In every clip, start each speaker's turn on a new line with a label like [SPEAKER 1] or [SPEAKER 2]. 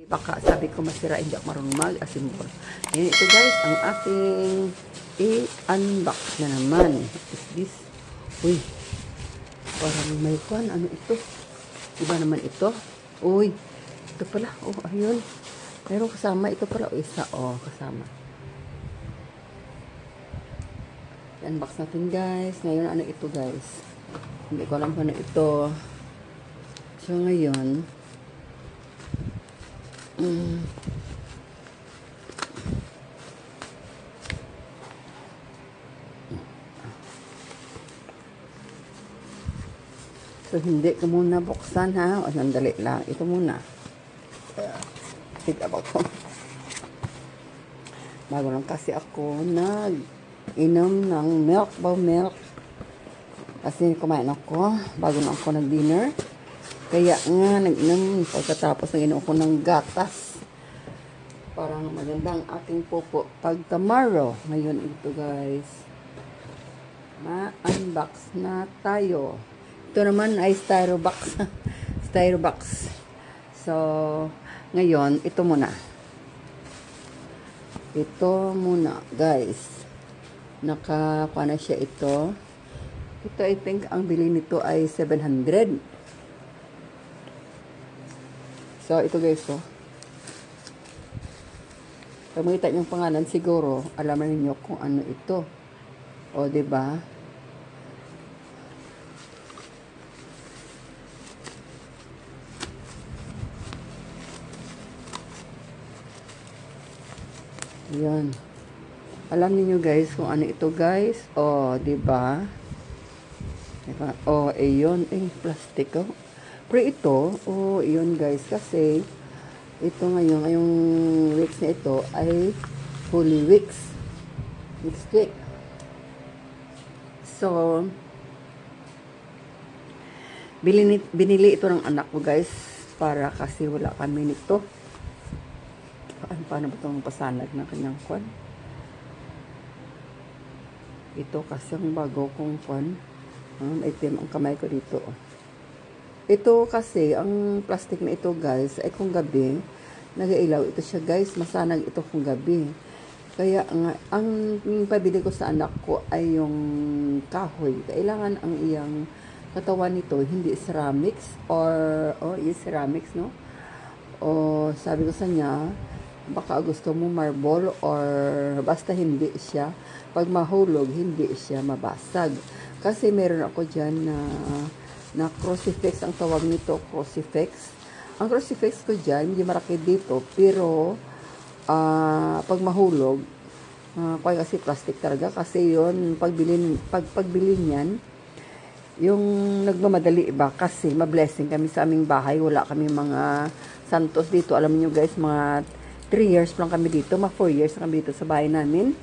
[SPEAKER 1] baka sabi ko masira, hindi ako marunong mag-assemble. Yan ito guys, ang ating i-unbox na naman. What is this? Uy, parang may kwan. Ano ito? Iba naman ito. Uy, ito pala. Oh, ayun. Meron kasama. Ito pala. O, isa. Oh, kasama. I-unbox natin guys. Ngayon, ano ito guys? Hindi ko alam kung ano ito. So, ngayon, so, hindi ko muna buksan ha. O, sandali lang. Ito muna. Tignan ko. Bago lang kasi ako nag-inom ng milk. Kasi kumain ako. Bago na ako nag-dinner. Kaya nga, nag-inom. Pagkatapos nag-inom ako ng gatas. Parang magandang ating pupo. Pag tomorrow. Ngayon ito guys. Ma-unbox na tayo. Ito naman ay styrobox. Styrobox. So, ngayon, ito muna. Ito muna, guys. Nakakuha na siya ito. Ito, I think, ang bili nito ay 700. So, ito guys, oh. Pag makita yung pangalan, siguro, alam na ninyo kung ano ito. O, diba? Yan. Alam niyo guys kung ano ito guys. Oh, 'di ba? Diba? Oh, ayun, plastic oh. Pero ito, oh, ayun guys kasi ito ngayon, yung wicks na ito ay Holy Wicks. Next week. So, binili ito ng anak ko guys para kasi wala kami nito. Paano ba itong pasanag ng kanyang kwan? Ito kasi ang bago kong kwan. Itim ang kamay ko dito. Ito kasi, ang plastic na ito guys, ay kung gabi, nag-ilaw ito siya guys, masanag ito kung gabi. Kaya nga, ang pabili ko sa anak ko ay yung kahoy. Kailangan ang iyang katawan nito, hindi ceramics or is ceramics, no? O sabi ko sa niya, baka gusto mo marble or basta hindi siya, pag mahulog, hindi siya mabasag. Kasi meron ako dyan na crucifix, ang tawag nito, crucifix. Ang crucifix ko dyan, hindi maraki dito, pero pag mahulog, kaya kasi plastic talaga, kasi yun, pagbili niyan, yung nagmamadali ba, kasi mablessing kami sa aming bahay, wala kami mga santos dito, alam niyo guys, mga 3 years lang kami dito, mga 4 years lang kami dito sa bahay namin,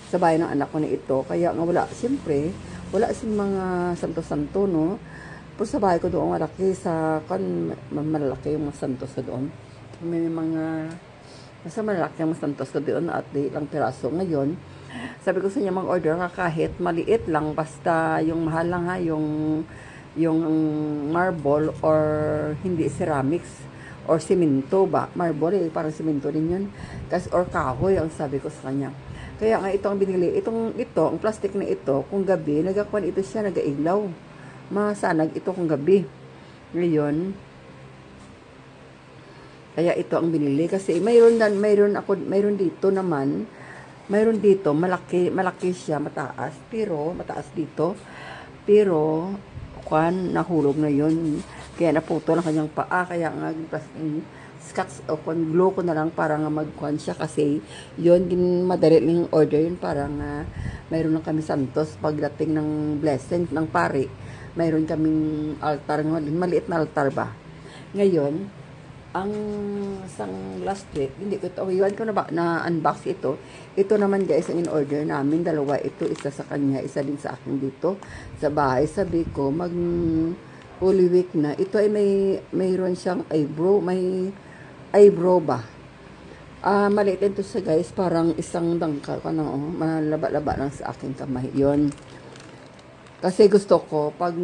[SPEAKER 1] sa bahay ng anak ko na ito. Kaya nga wala, siyempre, wala siyang mga santo-santo, no? Pero sa bahay ko doon, malaki malalaki yung mga santos ko doon. May mga, nasa malaki yung mga santos ko doon at di lang piraso. Ngayon, sabi ko sa niya, mag-order ka kahit maliit lang, basta yung mahal lang ha, yung marble or hindi ceramics. Or simento ba? Marble, parang simento din yun. Kasi, or kahoy, ang sabi ko sa kanya. Kaya nga ito ang binili. Ito, ang plastic na ito, kung gabi, nagkakuan ito siya, nagailaw. Masanag ito kung gabi. Ngayon, kaya ito ang binili. Kasi mayroon dito naman, mayroon dito, malaki siya, mataas. Pero, mataas dito. Pero, nahulog na yun. Kaya naputo lang kanyang paa. Kaya nga, scotch o glue ko na lang para nga magkuhan siya. Kasi, yun, madali lang yung order yun. Parang mayroon lang kami santos. Pagdating ng blessing, ng pari, mayroon kaming altar. Maliit na altar ba? Ngayon, ang isang last week, hindi ko ito, iwan ko na ba, na-unbox ito. Ito naman guys, ang in-order namin. Dalawa ito, isa sa kanya, isa din sa akin dito. Sa bahay, sabi ko, Holy Week na. Ito ay mayroon siyang eyebrow. May eyebrow ba? Maliit ito siya guys. Parang isang dangkal. Malaba-laba lang sa aking kamay. Yun. Kasi gusto ko, pag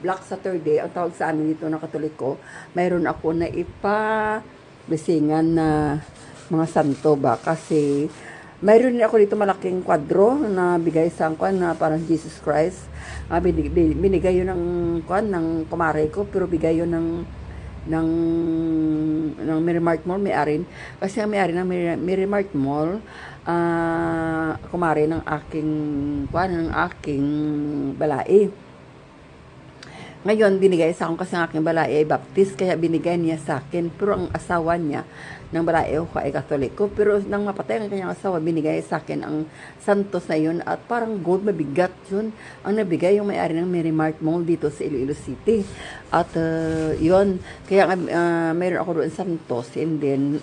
[SPEAKER 1] Black Saturday, ang tawag sa amin dito ng Katoliko, mayroon ako na ipa-bisingan na mga santo ba. Kasi mayroon din ako dito malaking kwadro na bigay sa kwan na parang Jesus Christ. Binigay yun ng kwan ng kumare ko, pero bigay yun ng Merrimart Mall, may-ari. Kasi ang may-ari ng Merrimart Mall, kumare ng aking balai. Ngayon, binigay sa akin kasi ang aking balai ay baptist, kaya binigay niya sa akin. Pero ang asawa niya ng balai ko ay katoliko. Pero nang mapatay ang kanyang asawa, binigay sa akin ang santos na yun. At parang gold, mabigat yun. Ang nabigay yung may-ari ng Merrimart Mall dito sa Iloilo City. At yun, kaya mayroon ako doon santos and then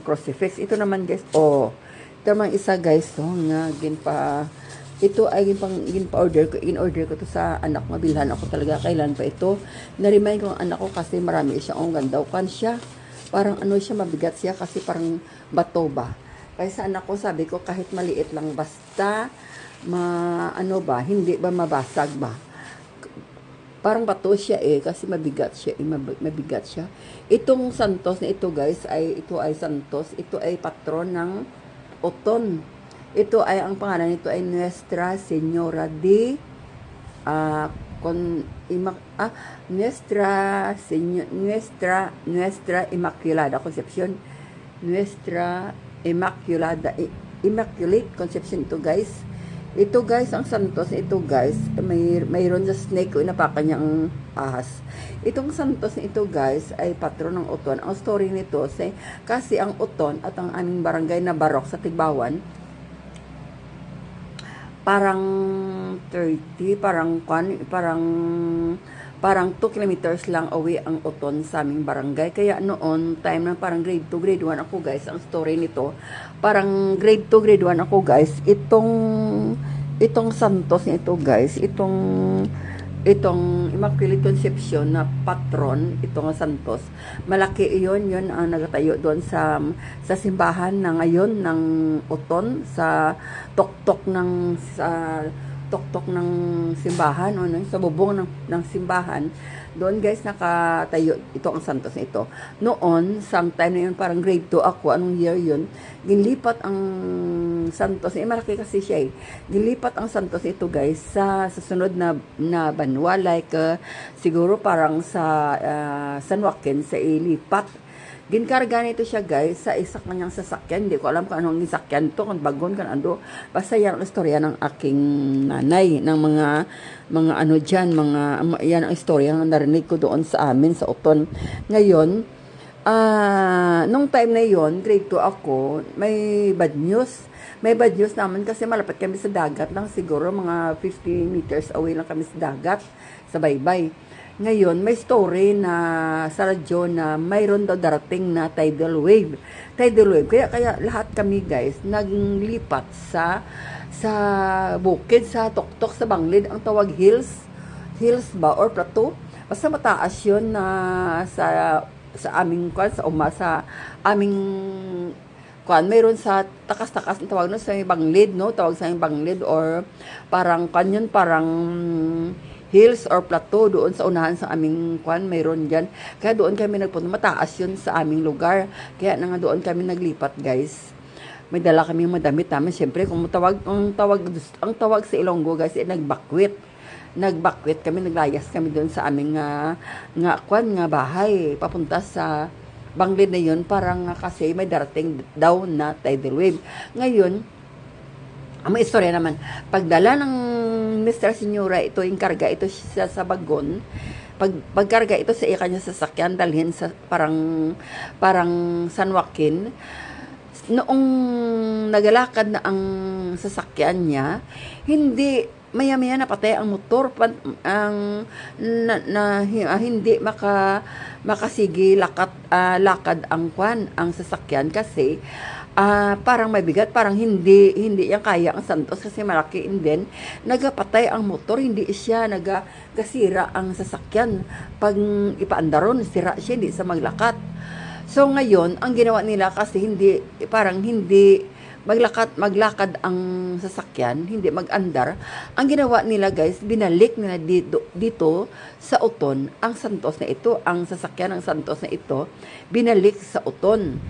[SPEAKER 1] crucifix. Ito naman guys, ito naman isa guys, nga ito ay ginpa-order ko. In-order ko to sa anak ko. Mabilhan ako talaga. Kailan pa ito? Na-remind ko ang anak ko kasi marami siya. Ang ganda. Kan siya. Parang siya, mabigat siya kasi parang bato ba. Kaya sa anak ko, sabi ko, kahit maliit lang, basta, hindi ba mabasag ba? Parang bato siya kasi mabigat siya. Mabigat siya. Itong santos na ito guys, ito ay santos. Ito ay patron ng Oton. Ito ay, ang pangalan nito ay Nuestra Señora de Nuestra Immaculada Concepcion. Nuestra Immaculate Conception ito guys. Ito guys, ang santos ito guys, mayroon sa snake o inapakan niya ang ahas. Itong santos ito guys ay patron ng Oton. Ang story nito kasi ang Oton at ang aming barangay na Barok sa Tigbawan, parang 2 kilometers lang away ang Oton sa aming barangay. Kaya noon, time na parang grade 2, grade 1 ako guys, ang story nito, parang grade 2, grade 1 ako guys, itong santos nito guys, itong Immaculate Conception na patron, itong Santos, malaki yun ang nagatayo doon sa simbahan na ngayon ng Oton, sa tuktok ng simbahan o sa bubong ng simbahan. Doon guys nakatayo ito ang santos na ito. Noon, sometime na yun, parang grade 2 ako, anong year yun, ginlipat ang santos, malaki kasi siya ginlipat ang santos ito guys sa sunod na banwa, like siguro parang sa San Joaquin, sa ilipat. Ginkarga nito siya guys sa isa kanyang sasakyan. Hindi ko alam kung anong sasakyan to, kung bagon, kung ano. Basta yan ang istorya ng aking nanay, ng mga dyan, yan ang istorya ang narinig ko doon sa amin, sa Oton. Ngayon, nung time na yon, grade 2 ako, may bad news. May bad news naman kasi malapit kami sa dagat lang, siguro mga 50 meters away lang kami sa dagat, sa baybay. Ngayon, may story na sa radyo na mayroon daw darating na tidal wave. Tidal wave. Kaya lahat kami guys, naglipat sa bukid, sa tuktok, sa Banglid. Ang tawag hills ba or plateau. Basta mataas yun na sa aming sa aming mayroon sa takas-takas ang tawag no, sa Banglid, no? Tawag sa Banglid or parang parang hills or plateau doon sa unahan sa aming mayroon dyan. Kaya doon kami nagpunta. Mataas yun sa aming lugar. Kaya nga doon kami naglipat guys. May dala kami madamit namin. Siyempre, kung ang tawag sa Ilonggo guys, nagbakwit. Nagbakwit kami, naglayas kami doon sa aming nga bahay. Papunta sa Banglid na yun, parang kasi may darating daw na tidal wave. Ngayon, may istorya naman. Pagdala ng Mr. Señora, ito yung karga, ito siya sa bagon. Pagkarga ito sa kanya sasakyan, dalhin sa parang San Joaquin. Noong nagalakad na ang sasakyan niya, hindi, maya-maya napatay ang motor, hindi makasigi lakad ang sasakyan kasi parang mabigat, parang hindi yan kaya ang santos kasi malaki, and then nagapatay ang motor, hindi siya nagasira ang sasakyan. Pag ipaandaron, sira siya, hindi sa maglakat. So ngayon, ang ginawa nila kasi hindi maglakad ang sasakyan, hindi mag-andar. Ang ginawa nila guys, binalik nila dito sa Uton ang Santos na ito, ang sasakyan ng Santos na ito, binalik sa Uton.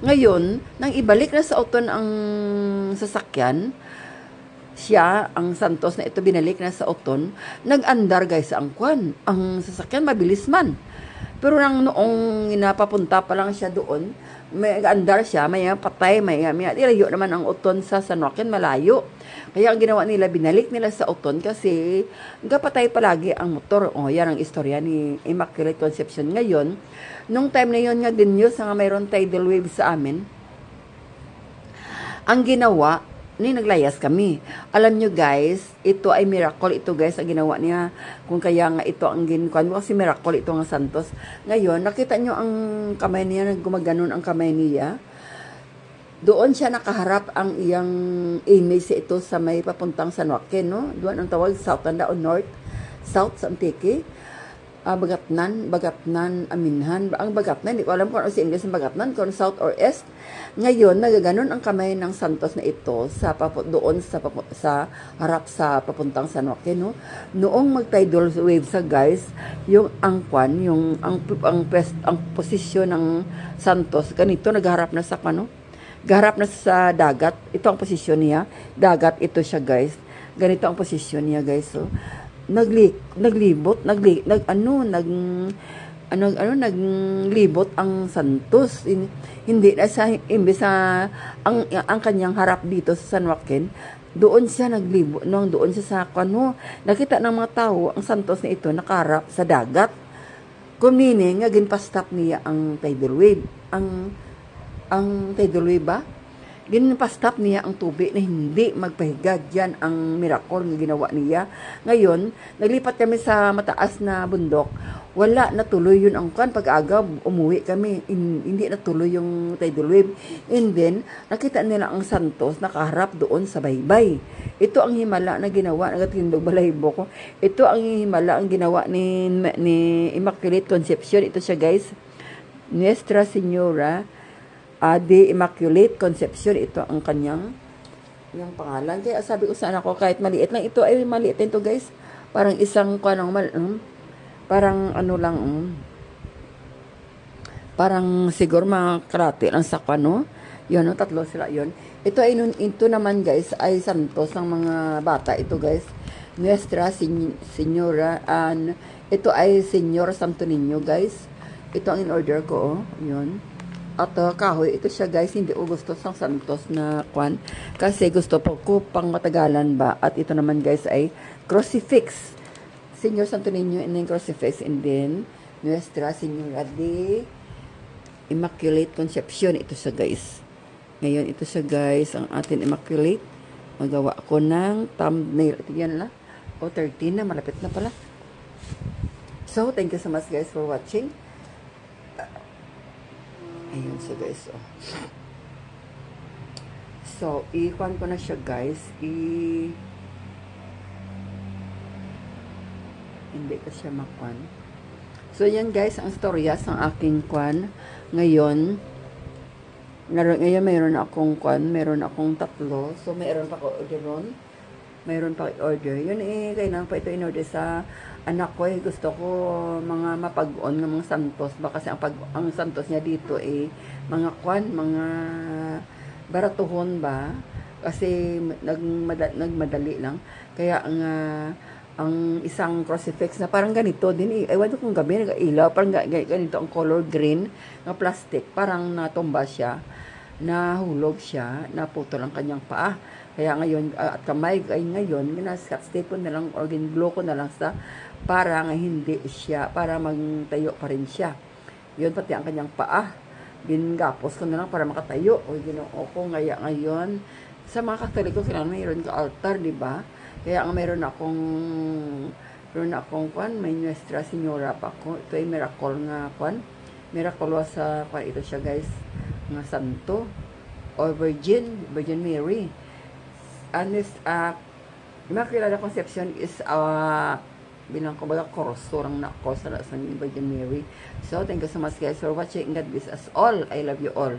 [SPEAKER 1] Ngayon, nang ibalik na sa Uton ang sasakyan, ang Santos na ito binalik na sa Uton, nag-andar guys ang sasakyan mabilis man. Pero nang noong inapapunta pa lang siya doon, may andar siya, may patay, may ilayo naman ang Uton sa San Joaquin, malayo. Kaya ang ginawa nila, binalik nila sa Uton kasi patay palagi ang motor. Yan ang istorya ni Immaculate Conception. Ngayon, nung time na yon nga din news nga mayroon tidal wave sa amin, ang ginawa, naglayas kami. Alam nyo guys, ito ay miracle. Ito guys, ang ginawa niya. Kung kaya nga ito ang ginkuhan mo, kasi miracle ito nga Santos. Ngayon, nakita nyo ang kamay niya, gumaganon ang kamay niya. Doon siya nakaharap ang iyang image ito sa may papuntang San Joaquin, no? Doon ang tawag, South o North. South sa Antique. Bagatnan, Aminhan. Ang Bagatnan, hindi ko alam kung ano si English ng Bagatnan, kung South or East. Ngayon, nagaganon ang kamay ng Santos na ito doon sa harap sa papuntang San Joaquin. No? Noong mag-tidal wave sa guys, yung ang posisyon ng Santos, ganito, nagharap na sa gaharap na sa dagat. Ito ang posisyon niya. Dagat, ito siya guys. Ganito ang posisyon niya guys. So, naglibot ang Santos, hindi na sa imbes sa ang kanyang harap dito sa San Joaquin, doon siya naglibot doon siya sa nakita ng mga tao ang Santos na ito nakaharap sa dagat, kumini nga ginpastop niya ang tidal wave, ang tidal wave ba, ginpastop niya ang tubig na hindi magpahigad. Yan ang miracle na ginawa niya. Ngayon, naglipat kami sa mataas na bundok. Wala, natuloy yun ang pag-aga, umuwi kami. Hindi natuloy yung tidal wave. And then, nakita nila ang Santos nakaharap doon sa baybay. Ito ang himala na ginawa, nagatindog balaybo ko. Ito ang himala ang ginawa ni Immaculate Conception. Ito siya guys, Nuestra Señora de Immaculate Conception, ito ang kanyang yung pangalan. Kaya sabi ko sa anak ko, kahit maliit lang, ito ay maliit ito guys. Parang isang parang parang siguro mga karate lang sa yun, tatlo sila yun. Ito naman guys, ay Santos ng mga bata. Ito guys, Nuestra Señora, ito ay Señor Santo Niño guys. Ito ang in-order ko, yun. At kahoy, ito siya guys, hindi ko gusto sa Santos na kasi gusto ko pang matagalan ba. At ito naman guys ay crucifix, Señor Santo Niño, and then crucifix, and then Nuestra Señora de Immaculate Conception. Ito siya guys. Ngayon, ito siya guys, ang atin Immaculate. Magawa ko ng thumbnail. Ito yan lang. 13 na, malapit na pala. So, thank you so much guys for watching. Ayun siya guys. So, i-kuhan ko na siya guys. Hindi ko siya makuhan. So, yan guys, ang storya sa aking kuhan. Ngayon, mayroon akong kuhan. Meron akong 3. So, mayroon pa ko order ron. Mayroon pa order. Yun kailangan pa ito in-order sa anak ko. Gusto ko mga mapag-on ng mga Santos ba, kasi ang Santos niya dito mga mga baratuhon ba, kasi nagmadali lang. Kaya ang isang crucifix na parang ganito din, ewan ko kung gabi nag-ilaw, parang ganito ang color green na plastic, parang natumba siya, nahulog siya, naputol ang kanyang paa. Kaya ngayon, at kamay ay ngayon, scotch tape ko na lang, or glue ko na lang para nga hindi siya, para magtayo pa rin siya. Yun, pati ang kanyang paa, gingapos ko na lang para makatayo. O ginoo ko, ngayon, sa mga Katoliko, kailangan mayroon ka altar, di ba? Kaya ang mayroon akong may Nuestra Señora pa ko. Ito ay miracle nga miracle sa ito siya guys, nga santo, o Virgin Mary. Immaculate Conception is bilang ko baga korsorang na ko sa Virgin Mary. So, thank you so much guys for watching. God bless us all. I love you all.